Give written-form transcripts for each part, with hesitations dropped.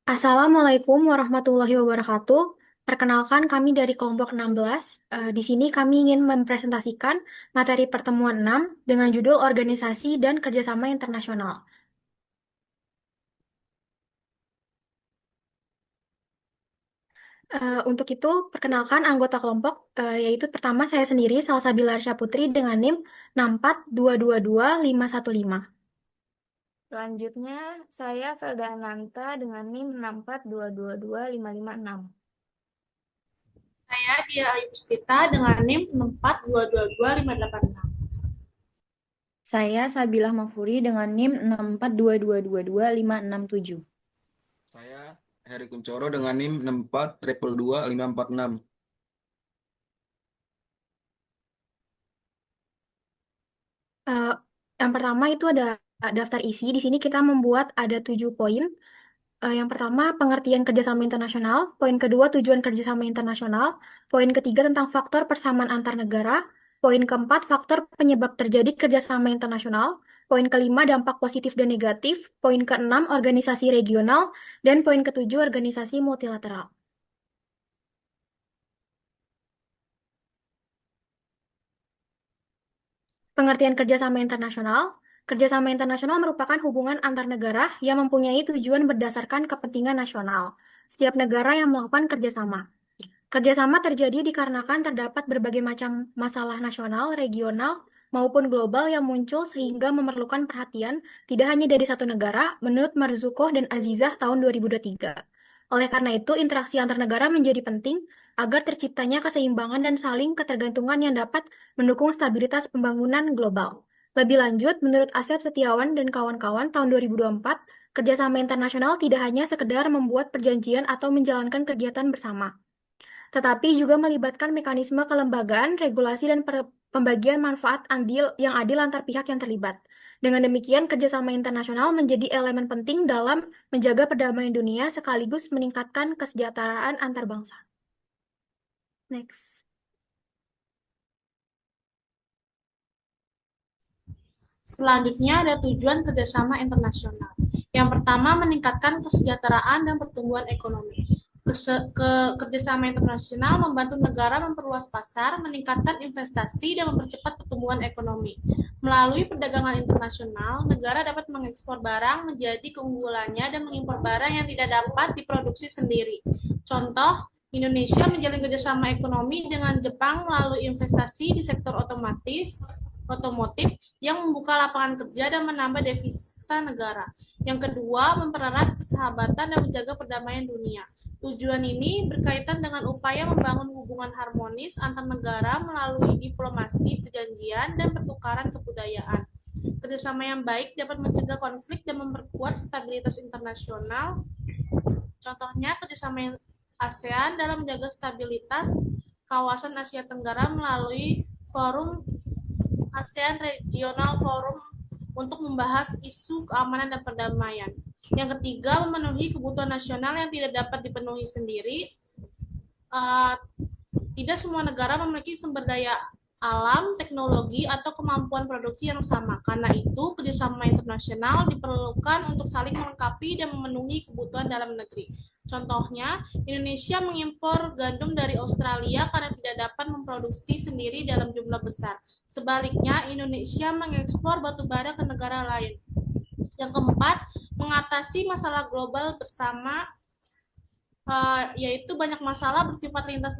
Assalamualaikum warahmatullahi wabarakatuh. Perkenalkan kami dari kelompok 16. Di sini kami ingin mempresentasikan materi pertemuan 6 dengan judul Organisasi dan Kerjasama Internasional. Untuk itu, perkenalkan anggota kelompok, yaitu pertama saya sendiri, Salsabila Arsya Putri dengan NIM 64222 515. Selanjutnya, saya Felda Ananta dengan NIM 64222 556. Saya Dia Ayu Puspita dengan NIM 64222 586. Saya Sabilah Mafuri dengan NIM 642222567. Saya Heri Kuncoro dengan NIM 64222 546. Eh, yang pertama itu ada daftar isi. Di sini kita membuat ada 7 poin. Yang pertama, pengertian kerjasama internasional. Poin kedua, tujuan kerjasama internasional. Poin ketiga, tentang faktor persamaan antar negara. Poin keempat, faktor penyebab terjadi kerjasama internasional. Poin kelima, dampak positif dan negatif. Poin keenam, organisasi regional. Dan poin ketujuh, organisasi multilateral. Pengertian kerjasama internasional. Kerjasama internasional merupakan hubungan antar negara yang mempunyai tujuan berdasarkan kepentingan nasional. Setiap negara yang melakukan kerjasama. Kerjasama terjadi dikarenakan terdapat berbagai macam masalah nasional, regional, maupun global yang muncul sehingga memerlukan perhatian tidak hanya dari satu negara, menurut Marzukoh dan Azizah tahun 2023. Oleh karena itu, interaksi antar negara menjadi penting agar terciptanya keseimbangan dan saling ketergantungan yang dapat mendukung stabilitas pembangunan global. Lebih lanjut, menurut Asep Setiawan dan kawan-kawan tahun 2024, kerjasama internasional tidak hanya sekedar membuat perjanjian atau menjalankan kegiatan bersama, tetapi juga melibatkan mekanisme kelembagaan, regulasi, dan pembagian manfaat yang adil antar pihak yang terlibat. Dengan demikian, kerjasama internasional menjadi elemen penting dalam menjaga perdamaian dunia sekaligus meningkatkan kesejahteraan antar bangsa. Next. Selanjutnya ada tujuan kerjasama internasional. Yang pertama, meningkatkan kesejahteraan dan pertumbuhan ekonomi. Kerjasama internasional membantu negara memperluas pasar, meningkatkan investasi, dan mempercepat pertumbuhan ekonomi. Melalui perdagangan internasional, negara dapat mengekspor barang menjadi keunggulannya dan mengimpor barang yang tidak dapat diproduksi sendiri. Contoh, Indonesia menjalin kerjasama ekonomi dengan Jepang melalui investasi di sektor otomotif yang membuka lapangan kerja dan menambah devisa negara. Yang kedua, mempererat persahabatan dan menjaga perdamaian dunia. Tujuan ini berkaitan dengan upaya membangun hubungan harmonis antar negara melalui diplomasi, perjanjian, dan pertukaran kebudayaan. Kerjasama yang baik dapat mencegah konflik dan memperkuat stabilitas internasional. Contohnya, kerjasama ASEAN dalam menjaga stabilitas kawasan Asia Tenggara melalui Forum ASEAN Regional Forum untuk membahas isu keamanan dan perdamaian. Yang ketiga, memenuhi kebutuhan nasional yang tidak dapat dipenuhi sendiri. Tidak semua negara memiliki sumber daya alam, teknologi, atau kemampuan produksi yang sama. Karena itu, kerjasama internasional diperlukan untuk saling melengkapi dan memenuhi kebutuhan dalam negeri. Contohnya, Indonesia mengimpor gandum dari Australia karena tidak dapat memproduksi sendiri dalam jumlah besar. Sebaliknya, Indonesia mengekspor batu bara ke negara lain. Yang keempat, mengatasi masalah global bersama, yaitu banyak masalah bersifat lintas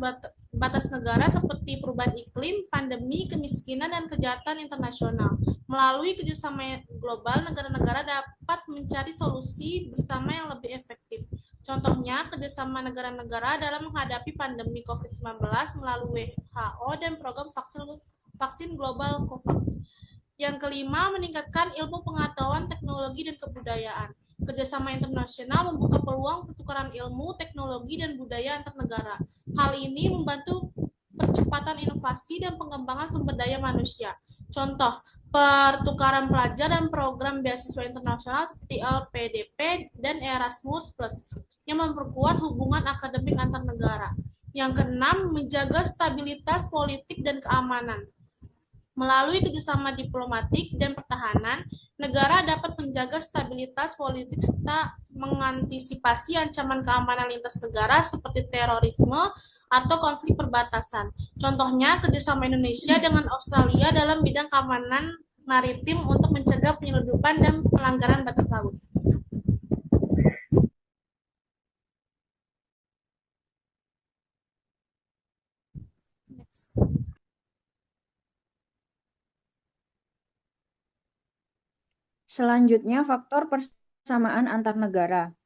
batas negara seperti perubahan iklim, pandemi, kemiskinan, dan kejahatan internasional. Melalui kerjasama global, negara-negara dapat mencari solusi bersama yang lebih efektif. Contohnya, kerjasama negara-negara dalam menghadapi pandemi COVID-19 melalui WHO dan program vaksin global COVAX. Yang kelima, meningkatkan ilmu pengetahuan, teknologi, dan kebudayaan. Kerjasama internasional membuka peluang pertukaran ilmu, teknologi, dan budaya antar negara. Hal ini membantu percepatan inovasi dan pengembangan sumber daya manusia. Contoh, pertukaran pelajar dan program beasiswa internasional seperti LPDP dan Erasmus Plus yang memperkuat hubungan akademik antar negara. Yang keenam, menjaga stabilitas politik dan keamanan. Melalui kerjasama diplomatik dan pertahanan, negara dapat menjaga stabilitas politik serta mengantisipasi ancaman keamanan lintas negara seperti terorisme atau konflik perbatasan. Contohnya, kerjasama Indonesia dengan Australia dalam bidang keamanan maritim untuk mencegah penyeludupan dan pelanggaran batas laut. Next. Selanjutnya, faktor persamaan antar negara.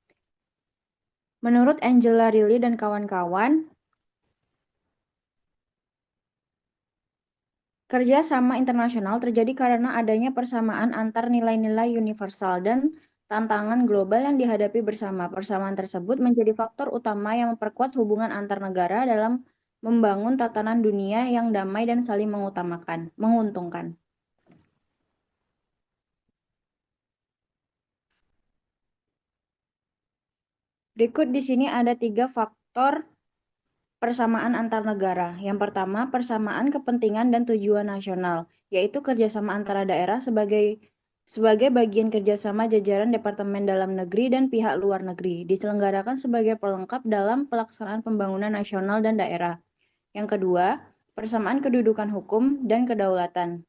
Menurut Angela Riley dan kawan-kawan, kerja sama internasional terjadi karena adanya persamaan antar nilai-nilai universal dan tantangan global yang dihadapi bersama. Persamaan tersebut menjadi faktor utama yang memperkuat hubungan antar negara dalam membangun tatanan dunia yang damai dan saling menguntungkan. Berikut di sini ada 3 faktor persamaan antar negara. Yang pertama, persamaan kepentingan dan tujuan nasional, yaitu kerjasama antara daerah sebagai bagian kerjasama jajaran Departemen Dalam Negeri dan pihak luar negeri, diselenggarakan sebagai pelengkap dalam pelaksanaan pembangunan nasional dan daerah. Yang kedua, persamaan kedudukan hukum dan kedaulatan,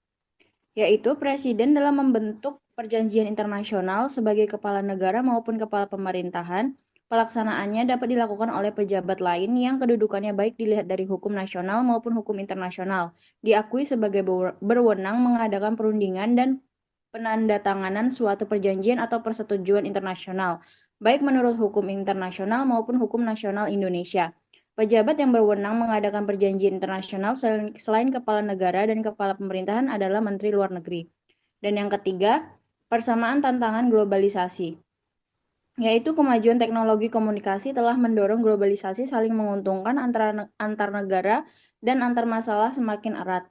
yaitu presiden dalam membentuk perjanjian internasional sebagai kepala negara maupun kepala pemerintahan. Pelaksanaannya dapat dilakukan oleh pejabat lain yang kedudukannya baik dilihat dari hukum nasional maupun hukum internasional, diakui sebagai berwenang mengadakan perundingan dan penandatanganan suatu perjanjian atau persetujuan internasional, baik menurut hukum internasional maupun hukum nasional Indonesia. Pejabat yang berwenang mengadakan perjanjian internasional selain kepala negara dan kepala pemerintahan adalah Menteri Luar Negeri. Dan yang ketiga, persamaan tantangan globalisasi, yaitu kemajuan teknologi komunikasi telah mendorong globalisasi saling menguntungkan antar negara dan antar masalah semakin erat.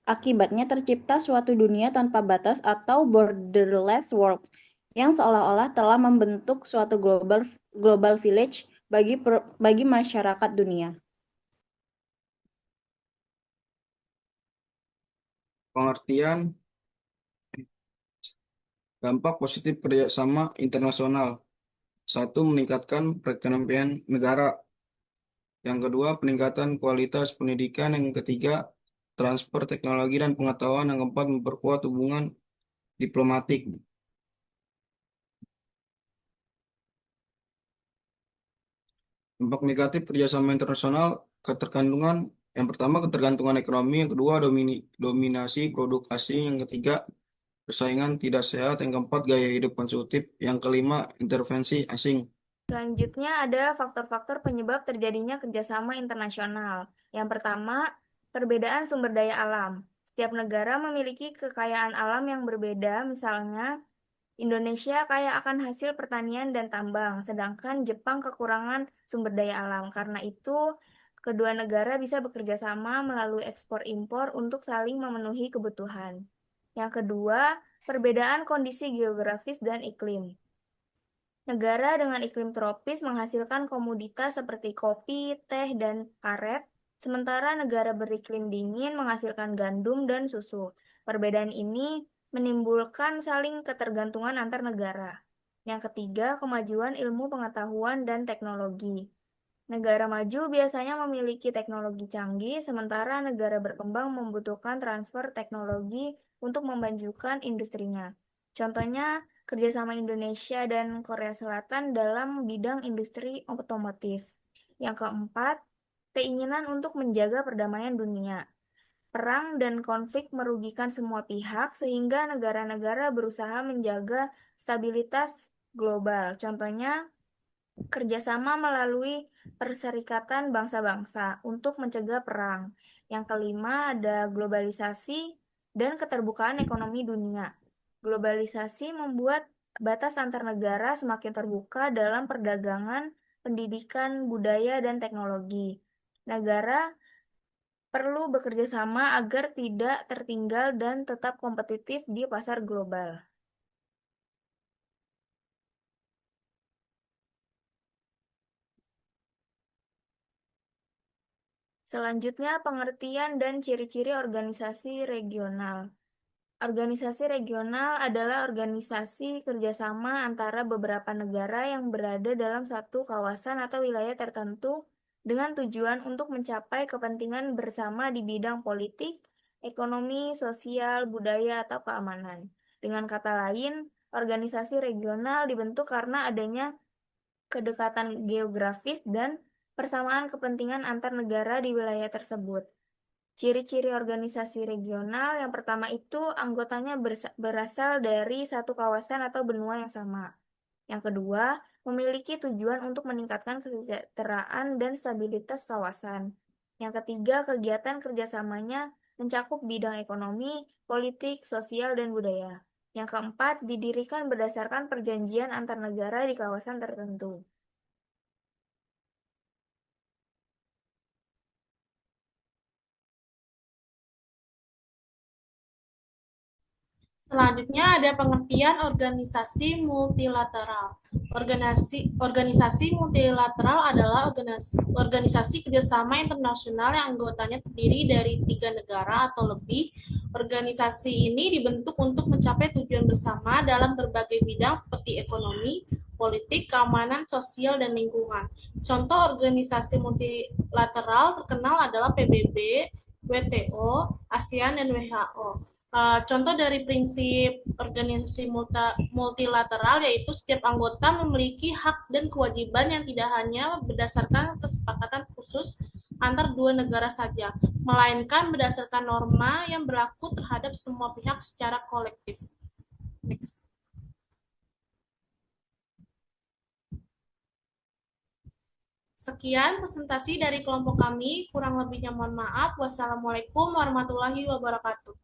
Akibatnya tercipta suatu dunia tanpa batas atau borderless world yang seolah-olah telah membentuk suatu global village bagi masyarakat dunia. Pengertian dampak positif kerjasama internasional. 1. Meningkatkan perekonomian negara. Yang kedua, peningkatan kualitas pendidikan. Yang ketiga, transfer teknologi dan pengetahuan. Yang keempat, memperkuat hubungan diplomatik. Dampak negatif kerjasama internasional, ketergantungan. Yang pertama, ketergantungan ekonomi. Yang kedua, dominasi produk asing. Yang ketiga, persaingan tidak sehat. Yang keempat, gaya hidup konsumtif. Yang kelima, intervensi asing. Selanjutnya ada faktor-faktor penyebab terjadinya kerjasama internasional. Yang pertama, perbedaan sumber daya alam. Setiap negara memiliki kekayaan alam yang berbeda, misalnya Indonesia kaya akan hasil pertanian dan tambang, sedangkan Jepang kekurangan sumber daya alam. Karena itu, kedua negara bisa bekerja sama melalui ekspor-impor untuk saling memenuhi kebutuhan. Yang kedua, perbedaan kondisi geografis dan iklim. Negara dengan iklim tropis menghasilkan komoditas seperti kopi, teh, dan karet, sementara negara beriklim dingin menghasilkan gandum dan susu. Perbedaan ini menimbulkan saling ketergantungan antar negara. Yang ketiga, kemajuan ilmu pengetahuan dan teknologi. Negara maju biasanya memiliki teknologi canggih, sementara negara berkembang membutuhkan transfer teknologi untuk memajukan industrinya. Contohnya, kerjasama Indonesia dan Korea Selatan dalam bidang industri otomotif. Yang keempat, keinginan untuk menjaga perdamaian dunia. Perang dan konflik merugikan semua pihak, sehingga negara-negara berusaha menjaga stabilitas global. Contohnya, kerjasama melalui Perserikatan Bangsa-Bangsa untuk mencegah perang. Yang kelima ada globalisasi dan keterbukaan ekonomi dunia. Globalisasi membuat batas antar negara semakin terbuka dalam perdagangan, pendidikan, budaya, dan teknologi. Negara perlu bekerja sama agar tidak tertinggal dan tetap kompetitif di pasar global. Selanjutnya, pengertian dan ciri-ciri organisasi regional. Organisasi regional adalah organisasi kerjasama antara beberapa negara yang berada dalam satu kawasan atau wilayah tertentu dengan tujuan untuk mencapai kepentingan bersama di bidang politik, ekonomi, sosial, budaya, atau keamanan. Dengan kata lain, organisasi regional dibentuk karena adanya kedekatan geografis dan persamaan kepentingan antar negara di wilayah tersebut. Ciri-ciri organisasi regional yang pertama itu anggotanya berasal dari satu kawasan atau benua yang sama. Yang kedua, memiliki tujuan untuk meningkatkan kesejahteraan dan stabilitas kawasan. Yang ketiga, kegiatan kerjasamanya mencakup bidang ekonomi, politik, sosial, dan budaya. Yang keempat, didirikan berdasarkan perjanjian antar negara di kawasan tertentu. Selanjutnya ada pengertian organisasi multilateral. Organisasi multilateral adalah organisasi kerjasama internasional yang anggotanya terdiri dari 3 negara atau lebih. Organisasi ini dibentuk untuk mencapai tujuan bersama dalam berbagai bidang seperti ekonomi, politik, keamanan, sosial, dan lingkungan. Contoh organisasi multilateral terkenal adalah PBB, WTO, ASEAN, dan WHO. Contoh dari prinsip organisasi multilateral yaitu setiap anggota memiliki hak dan kewajiban yang tidak hanya berdasarkan kesepakatan khusus antar 2 negara saja, melainkan berdasarkan norma yang berlaku terhadap semua pihak secara kolektif. Next. Sekian presentasi dari kelompok kami, kurang lebihnya mohon maaf. Wassalamualaikum warahmatullahi wabarakatuh.